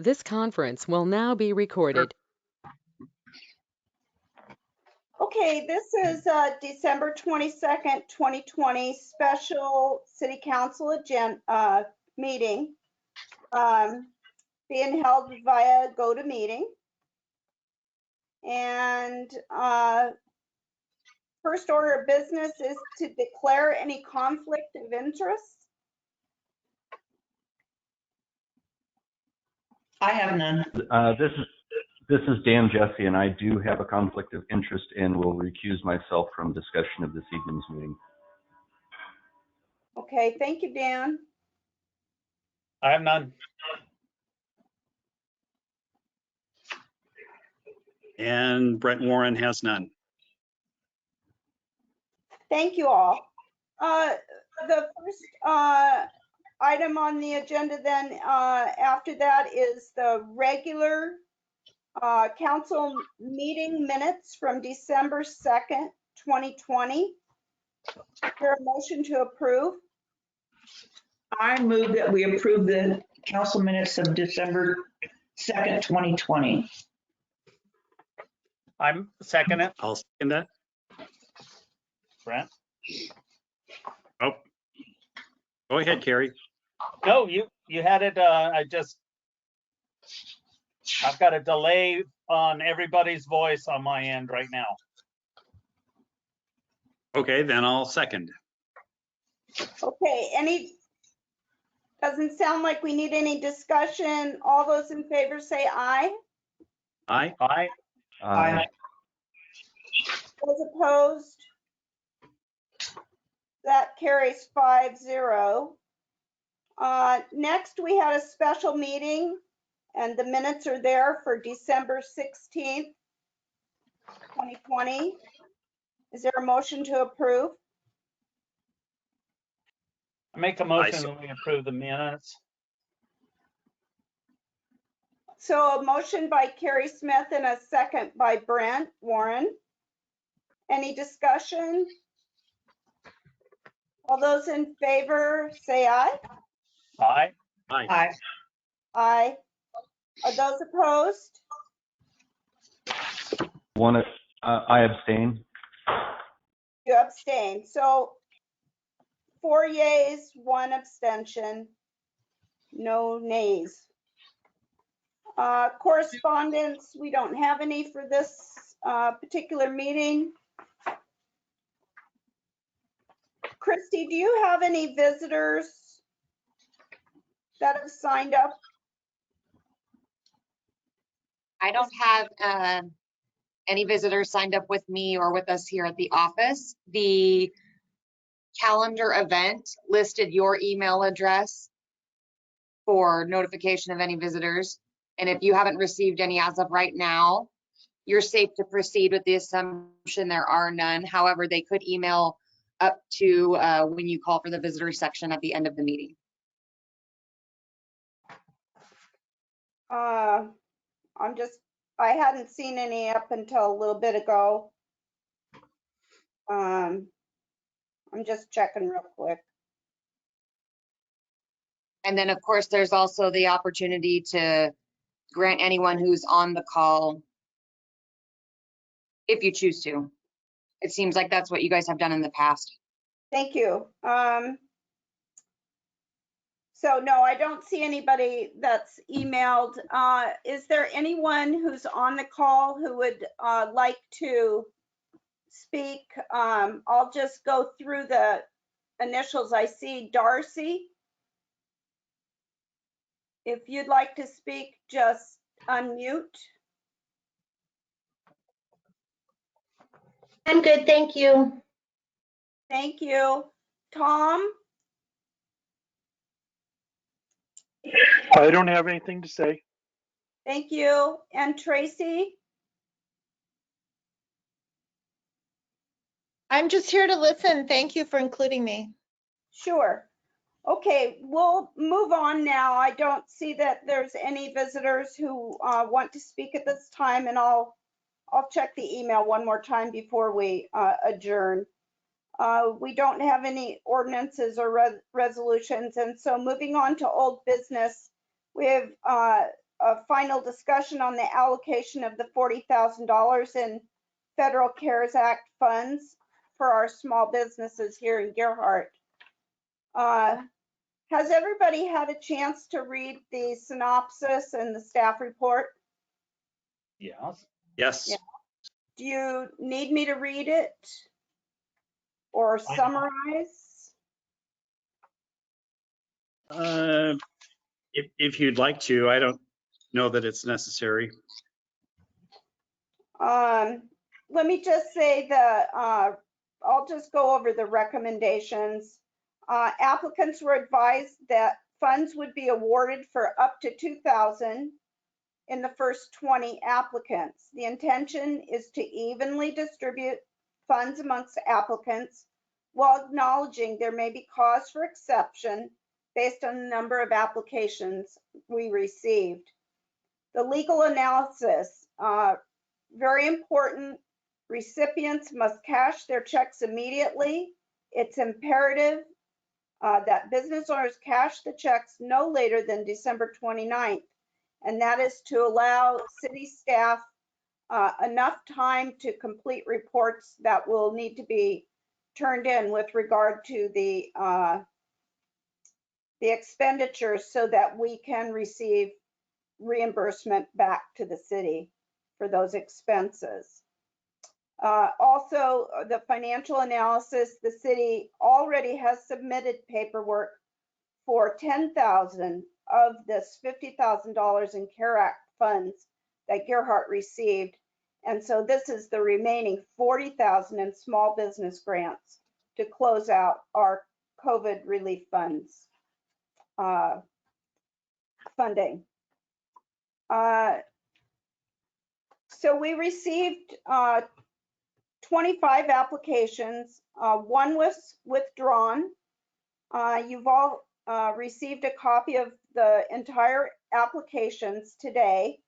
This conference will now be recorded. Okay, this is December 22nd, 2020 special City Council agenda meeting being held via GoToMeeting. And first order of business is to declare any conflict of interest. I have none. This is Dan Jesse, and I do have a conflict of interest and will recuse myself from discussion of this evening's meeting. Okay, thank you, Dan. I have none. And Brett Warren has none. Thank you all. The first item on the agenda then after that is the regular council meeting minutes from December 2nd, 2020. Is there a motion to approve? I move that we approve the council minutes of December 2nd, 2020. I'm second it. I'll second that. Brent? Oh, go ahead, Carrie. No, you had it. I've got a delay on everybody's voice on my end right now. Okay, then I'll second. Okay, doesn't sound like we need any discussion. All those in favor say aye. Aye. Aye. Aye. Those opposed? That carries 5-0. Next, we had a special meeting, and the minutes are there for December 16th, 2020. Is there a motion to approve? I make a motion that we approve the minutes. So a motion by Carrie Smith and a second by Brent Warren. Any discussion? All those in favor say aye. Aye. Aye. Aye. Aye. Are those opposed? I abstain. You abstain. So 4 yeas, 1 abstention, no nays. Correspondence, we don't have any for this particular meeting. Christy, do you have any visitors that have signed up? I don't have any visitors signed up with me or with us here at the office. The calendar event listed your email address for notification of any visitors. And if you haven't received any as of right now, you're safe to proceed with the assumption there are none. However, they could email up to when you call for the visitor section at the end of the meeting. I hadn't seen any up until a little bit ago. I'm just checking real quick. And then, of course, there's also the opportunity to grant anyone who's on the call, if you choose to. It seems like that's what you guys have done in the past. Thank you. So no, I don't see anybody that's emailed. Is there anyone who's on the call who would like to speak? I'll just go through the initials. I see Darcy. If you'd like to speak, just unmute. I'm good, thank you. Thank you. Tom? I don't have anything to say. Thank you. And Tracy? I'm just here to listen. Thank you for including me. Sure. Okay, we'll move on now. I don't see that there's any visitors who want to speak at this time, and I'll check the email one more time before we adjourn. We don't have any ordinances or resolutions, and so moving on to old business, we have a final discussion on the allocation of the $40,000 in Federal CARES Act funds for our small businesses here in Gerhart. Has everybody had a chance to read the synopsis and the staff report? Yes. Yes. Yeah. Do you need me to read it or summarize? If you'd like to, I don't know that it's necessary. Let me just say I'll just go over the recommendations. Applicants were advised that funds would be awarded for up to $2,000 in the first 20 applicants. The intention is to evenly distribute funds amongst applicants while acknowledging there may be cause for exception based on the number of applications we received. The legal analysis, very important. Recipients must cash their checks immediately. It's imperative that business owners cash the checks no later than December 29th. And that is to allow city staff enough time to complete reports that will need to be turned in with regard to the expenditures so that we can receive reimbursement back to the city for those expenses. Also, the financial analysis, the city already has submitted paperwork for $10,000 of this $50,000 in CARE Act funds that Gerhart received. And so this is the remaining $40,000 in small business grants to close out our COVID relief funds funding. So we received 25 applications. One was withdrawn. You've all received a copy of the entire applications today.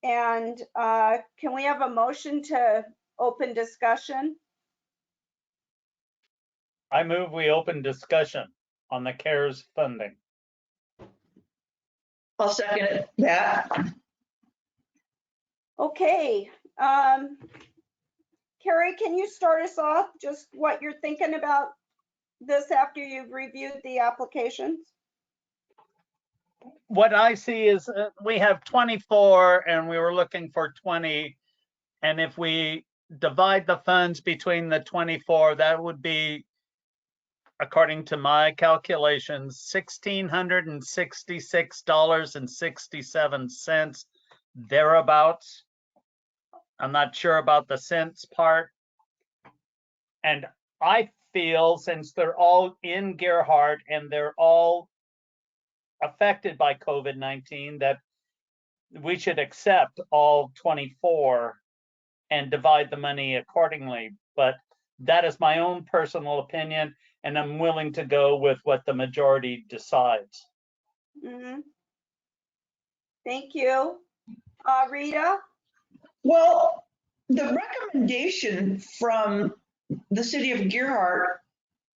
And can we have a motion to open discussion? I move we open discussion on the CARES funding. I'll second it, that. Okay. Carrie, can you start us off just what you're thinking about this after you've reviewed the applications? What I see is we have 24 and we were looking for 20. And if we divide the funds between the 24, that would be, according to my calculations, $1,666.67, thereabouts. I'm not sure about the cents part. And I feel since they're all in Gerhart and they're all affected by COVID-19, that we should accept all 24 and divide the money accordingly. But that is my own personal opinion, and I'm willing to go with what the majority decides. Mm-hmm. Thank you. Rita? Well, the recommendation from the city of Gerhart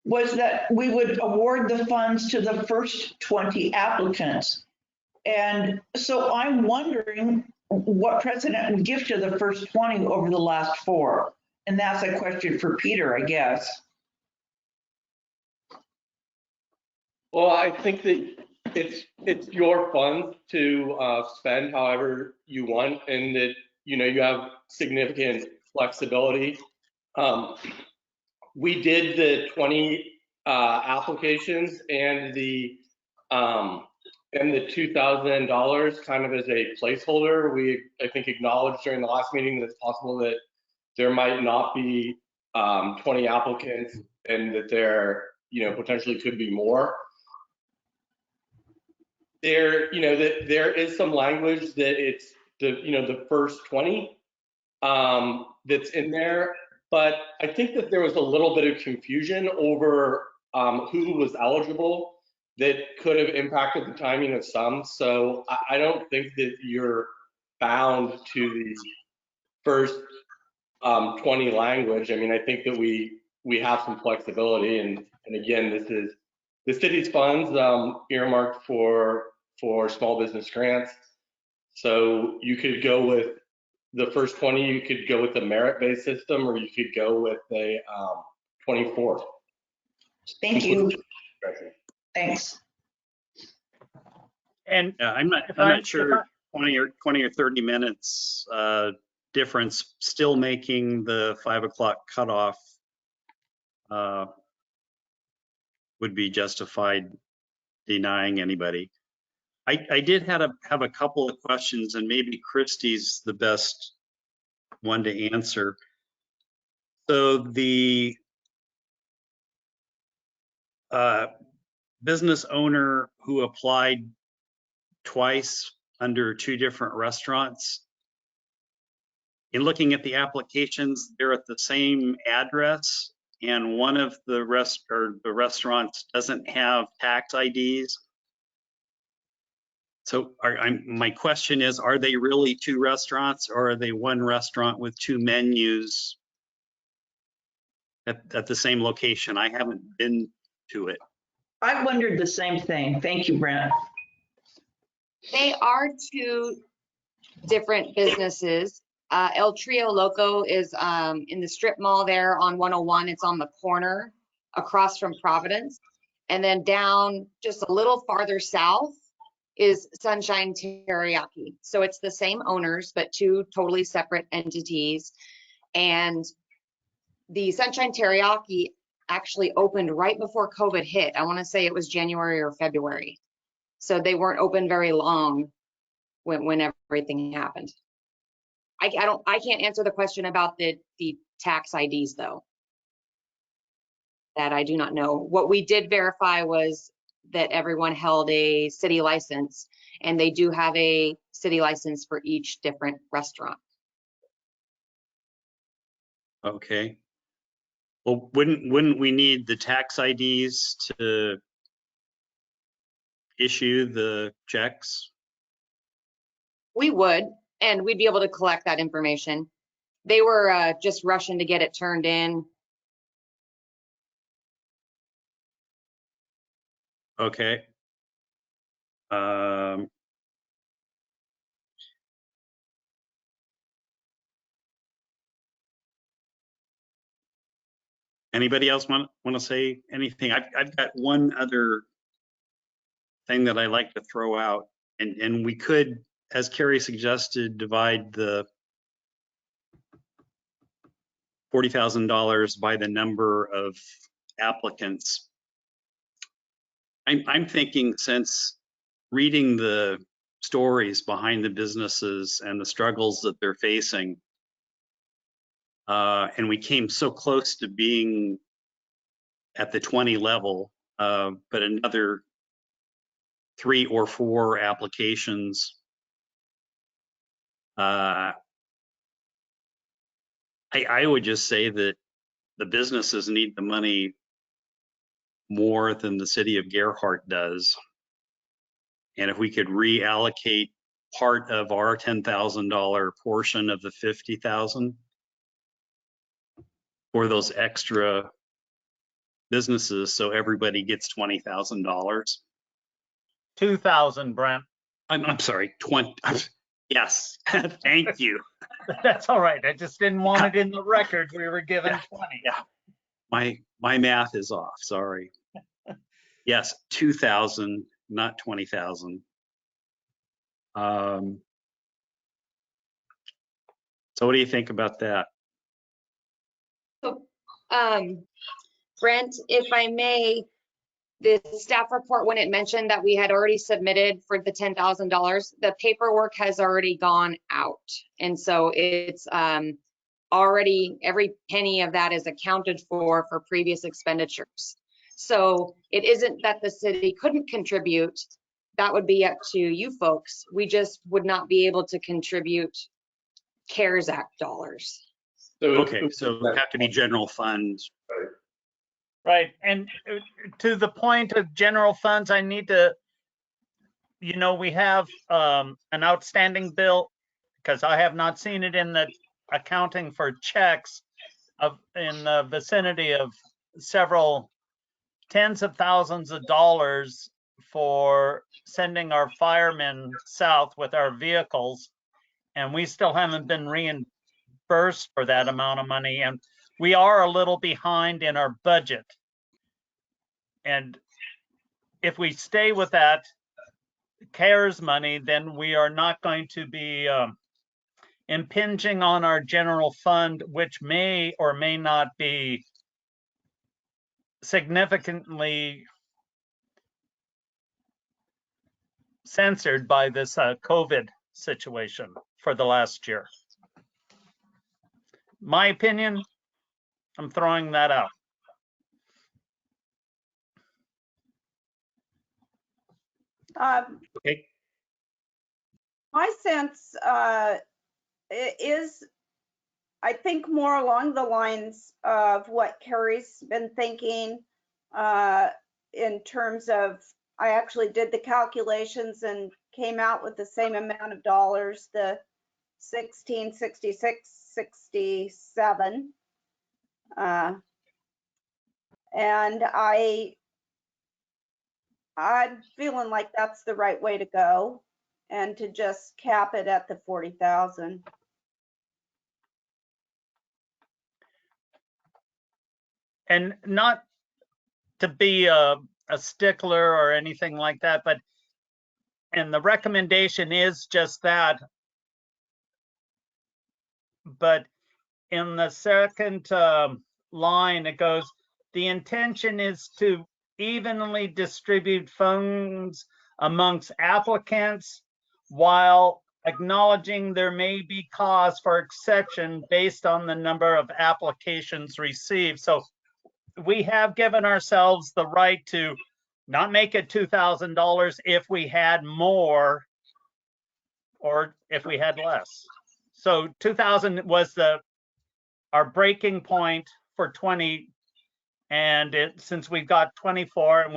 was that we would award the funds to the first 20 applicants. And so I'm wondering what precedent would give to the first 20 over the last 4. And that's a question for Peter, I guess. Well, I think that it's your funds to spend however you want, and that you have significant flexibility. We did the 20 applications and the $2,000 kind of as a placeholder. We, I think, acknowledged during the last meeting that it's possible that there might not be 20 applicants and that there potentially could be more. There is some language that it's the first 20 that's in there, but I think that there was a little bit of confusion over who was eligible that could have impacted the timing of some. So I don't think that you're bound to the first 20 language. I mean, I think that we have some flexibility, and again, this is the city's funds earmarked for small business grants. So you could go with the first 20, you could go with the merit-based system, or you could go with a 24. Thank you. Thanks. And Yeah, I'm not sure 20 or 30 minutes difference still making the 5 o'clock cutoff would be justified denying anybody. I did have a couple of questions, and maybe Christie's the best one to answer. So the business owner who applied twice under 2 different restaurants, in looking at the applications, they're at the same address, and one of the restaurants doesn't have tax IDs. So my question is, are they really 2 restaurants, or are they 1 restaurant with 2 menus at the same location? I haven't been to it. I wondered the same thing. Thank you, Brent. They are 2 different businesses. El Trio Loco is in the strip mall there on 101. It's on the corner across from Providence. And then down just a little farther south is Sunshine Teriyaki. So it's the same owners, but 2 totally separate entities. And the Sunshine Teriyaki actually opened right before COVID hit. I want to say it was January or February. So they weren't open very long when everything happened. I can't answer the question about the tax IDs though. That I do not know. What we did verify was that everyone held a city license, and they do have a city license for each different restaurant. Okay. Well, wouldn't we need the tax IDs to issue the checks? We would, and we'd be able to collect that information. They were just rushing to get it turned in. Okay. Anybody else want to say anything? I've got one other thing that I like to throw out, and we could, as Carrie suggested, divide the $40,000 by the number of applicants. I'm thinking, since reading the stories behind the businesses and the struggles that they're facing, and we came so close to being at the 20 level, but another 3 or 4 applications. I would just say that the businesses need the money more than the city of Gerhardt does. And if we could reallocate part of our $10,000 portion of the $50,000 for those extra businesses, so everybody gets $20,000. 2,000, Brent. I'm sorry, 20. Yes, thank you. That's all right. I just didn't want it in the records. We were given 20. Yeah, my math is off. Sorry. Yes, 2,000, not 20,000. So what do you think about that? Brent, if I may, the staff report, when it mentioned that we had already submitted for the $10,000, the paperwork has already gone out. And so it's already, every penny of that is accounted for previous expenditures. So it isn't that the city couldn't contribute. That would be up to you folks. We just would not be able to contribute CARES Act dollars. Okay, so it would have to be general funds. Right. And to the point of general funds, I need to, we have an outstanding bill, because I have not seen it in the accounting for checks in the vicinity of several tens of thousands of dollars for sending our firemen south with our vehicles, and we still haven't been reimbursed for that amount of money, and we are a little behind in our budget. And if we stay with that CARES money, then we are not going to be impinging on our general fund, which may or may not be significantly censored by this COVID situation for the last year. My opinion, I'm throwing that out. Okay. My sense is, I think, more along the lines of what Carrie's been thinking in terms of, I actually did the calculations and came out with the same amount of dollars, the 1666.67. And I'm feeling like that's the right way to go, and to just cap it at the 40,000. And not to be a stickler or anything like that, but, and the recommendation is just that. But in the second line, it goes, the intention is to evenly distribute funds amongst applicants while acknowledging there may be cause for exception based on the number of applications received. So we have given ourselves the right to not make it $2,000 if we had more or if we had less. So 2,000 was our breaking point for 20, and since we've got 24 and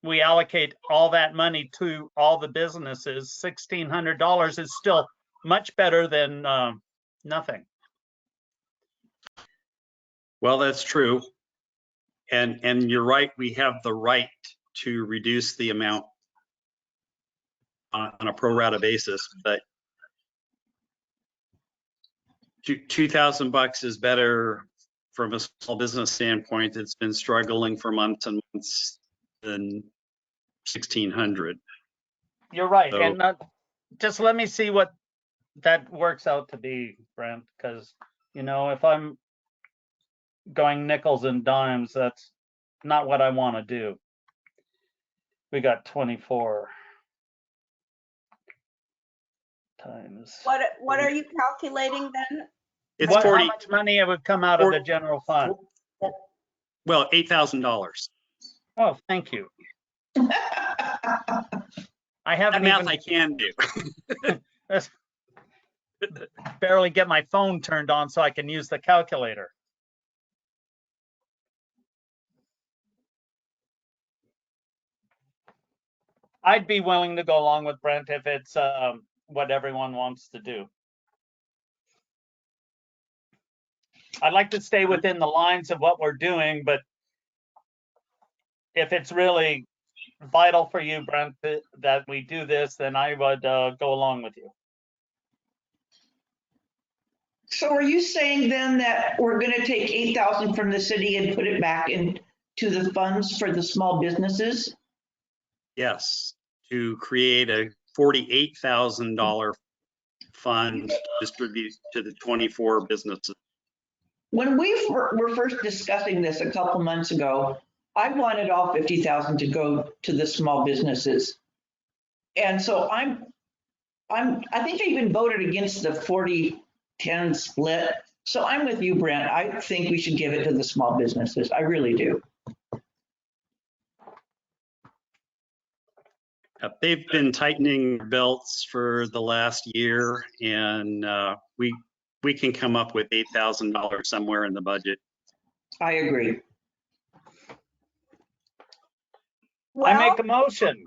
we allocate all that money to all the businesses, $1,600 is still much better than nothing. Well, that's true. And you're right, we have the right to reduce the amount on a pro rata basis, but $2,000 is better from a small business standpoint. It's been struggling for months and months than 1,600. You're right. So, and just let me see what that works out to be, Brent, because, you know, if I'm going nickels and dimes, that's not what I want to do. We got 24 times. What are you calculating then? it's How 40, much money it would come out of the general fund? well, $8,000. Oh, thank you. I That haven't math even I can do. barely get my phone turned on so I can use the calculator. I'd be willing to go along with Brent if it's what everyone wants to do. I'd like to stay within the lines of what we're doing, but if it's really vital for you, Brent, that we do this, then I would go along with you. So are you saying then that we're going to take 8,000 from the city and put it back into the funds for the small businesses? Yes, to create a $48,000 fund to distribute to the 24 businesses. When we were first discussing this a couple months ago, I wanted all 50,000 to go to the small businesses. And so I think I even voted against the 40-10 split. So I'm with you, Brent. I think we should give it to the small businesses. I really do. They've been tightening their belts for the last year, and we can come up with $8,000 somewhere in the budget. I agree. I make a motion.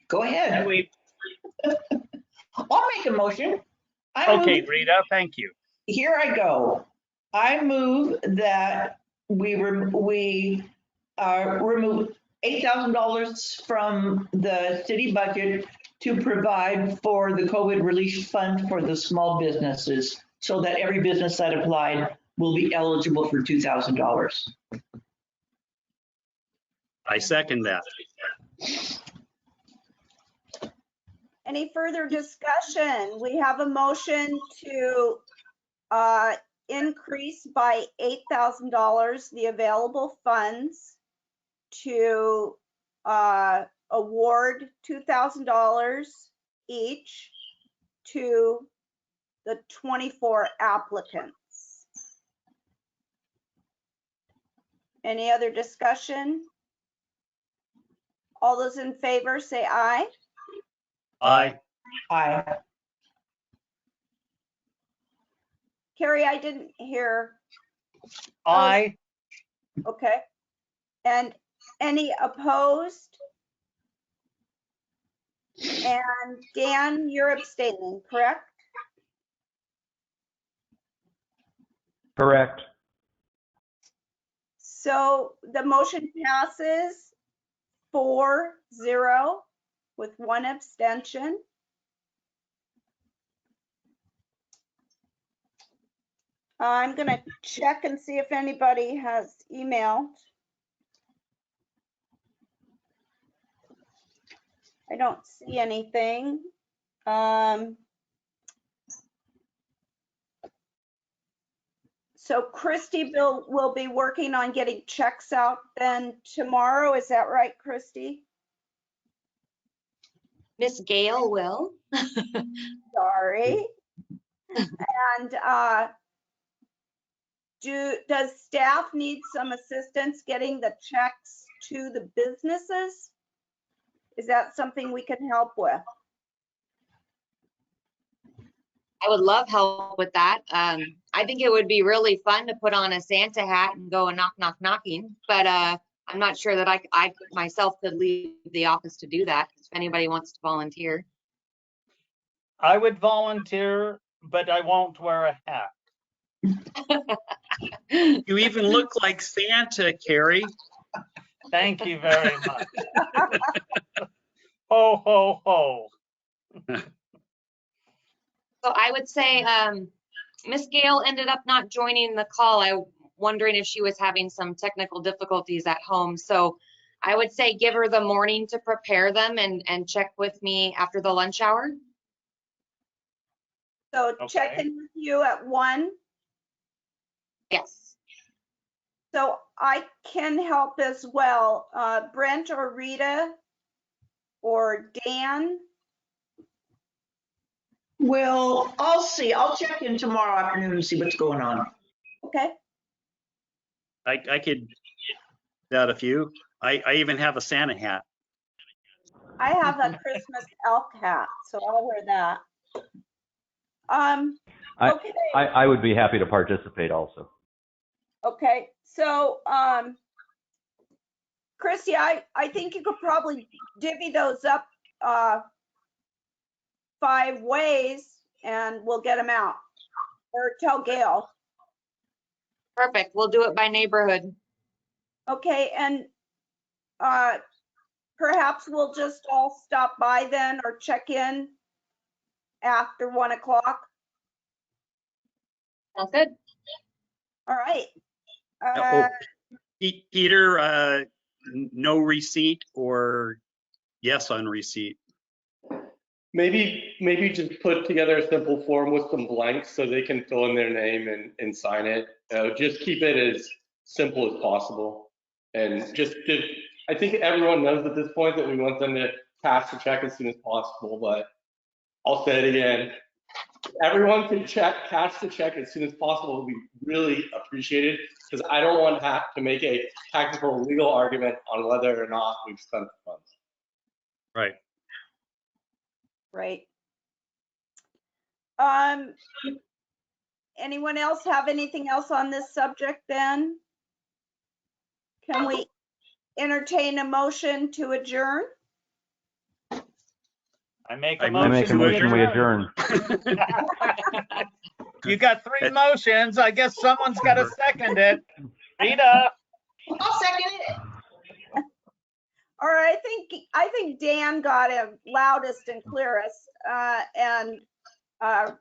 Go ahead. And I'll make a motion. Okay, Rita, thank you. Here I go. I move that we remove $8,000 from the city budget to provide for the COVID relief fund for the small businesses, so that every business that applied will be eligible for $2,000. I second that. Any further discussion? We have a motion to increase by $8,000 the available funds to award $2,000 each to the 24 applicants. Any other discussion? All those in favor say aye. Aye. Aye. Carrie, I didn't hear. Aye. Okay. And any opposed? And Dan, you're abstaining, correct? Correct. So the motion passes 4-0 with one abstention. I'm going to check and see if anybody has emailed. I don't see anything. So Christy will be working on getting checks out then tomorrow. Is that right, Christy? Miss Gail will. Sorry. And does staff need some assistance getting the checks to the businesses? Is that something we can help with? I would love help with that. I think it would be really fun to put on a Santa hat and go and knock knocking, but I'm not sure that I myself could leave the office to do that. If anybody wants to volunteer. I would volunteer, but I won't wear a hat. You even look like Santa, Carrie. Thank you very much. Ho, ho, ho. So I would say Miss Gail ended up not joining the call. I'm wondering if she was having some technical difficulties at home. So I would say give her the morning to prepare them and check with me after the lunch hour. So Okay. check in with you at 1. Yes. So I can help as well. Brent or Rita or Dan? Well, I'll see. I'll check in tomorrow afternoon and see what's going on. Okay. I could that a few. I even have a Santa hat. I have a Christmas elk hat, so I'll wear that. Okay. I would be happy to participate also. Okay. So, Christy, I think you could probably divvy those up 5 ways and we'll get them out. Or tell Gail. Perfect. We'll do it by neighborhood. Okay, and perhaps we'll just all stop by then or check in after 1 o'clock. Sounds good. All right. Peter, no receipt or yes on receipt? Maybe just put together a simple form with some blanks so they can fill in their name and sign it. Just keep it as simple as possible. And I think everyone knows at this point that we want them to cash the check as soon as possible, but I'll say it again. Everyone can cash the check as soon as possible. We really appreciate it because I don't want to have to make a technical legal argument on whether or not we've spent the funds. Right. Right. Anyone else have anything else on this subject then? Can we entertain a motion to adjourn? I make I a make motion. a motion we adjourn. You got 3 motions. I guess someone's got to second it. Rita, I'll second it. All right, I think Dan got it loudest and clearest, and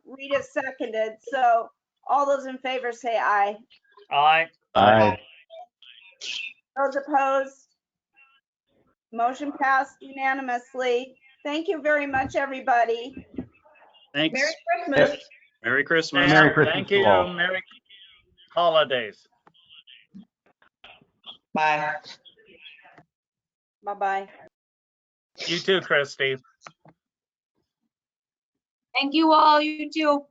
Rita seconded. So all those in favor say aye. Aye. Aye. Those opposed? Motion passed unanimously. Thank you very much, everybody. Thanks. Merry Christmas. Merry Christmas. Yeah, Merry Christmas thank to you. all. Merry holidays. Bye. Bye-bye. You too, Christy. Thank you all, you too.